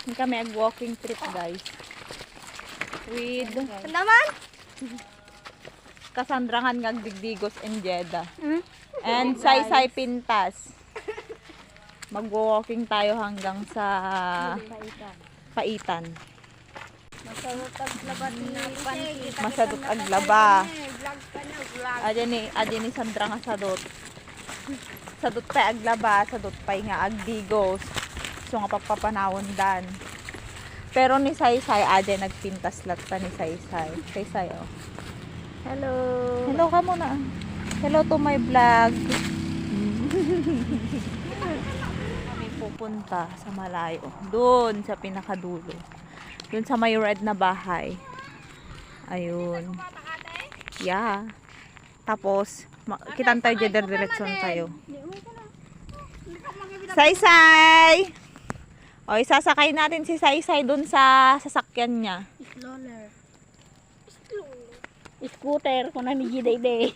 Hindi kami ag-walking trip, guys. With Naman? Cassandra nga Digdigos and Jeddah. Hmm? And Saysay Pintas. Mag-walking tayo hanggang sa Paitan. Masalot ang labat ni Pansit. Masadot aglaba. Vlog ka na, vlog. Adyan ni Sandra nga sadot. Sadot pa aglaba, sadot pa nga agdigos. So nga pagpapanawon dan. Pero ni Saysay, adyan nagpintas lat pa ni Saysay. Saysay, oh. Hello. Hello ka muna. Hello to my vlog. Kami pupunta sa malayo. Doon sa pinakadulo. Doon sa may red na bahay. Ayun. Yeah. Tapos, kitan tayo dyan, direksyon tayo. Saysay! O, isasakay natin si Saysay doon sa sasakyan niya. Stroller. Scooter ko na ni Giday.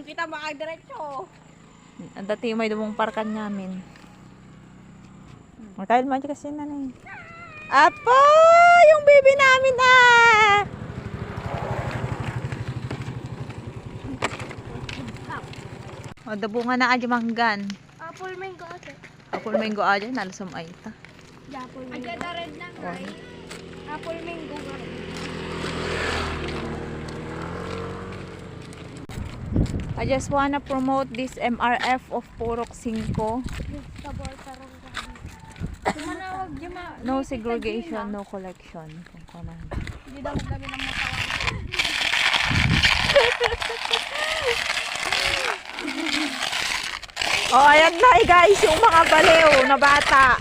Kita makadiretso. Ang dati may dumong parkan namin. Tayo naman kasi na eh. Apo! Yung baby namin ah! O, dabungan na adya manggan. Apple mango ate. Apple mango adya, nalasam ay ta. Apple mango. Adya na red na kay. Apple mango nga. I just wanna promote this MRF of Purok 5. Sabor tarong Tumanawag di ma. No segregation, no collection. Kung kaman. Hindi daw kami ng mga Oh, ayan na guys, yung mga baliw na bata.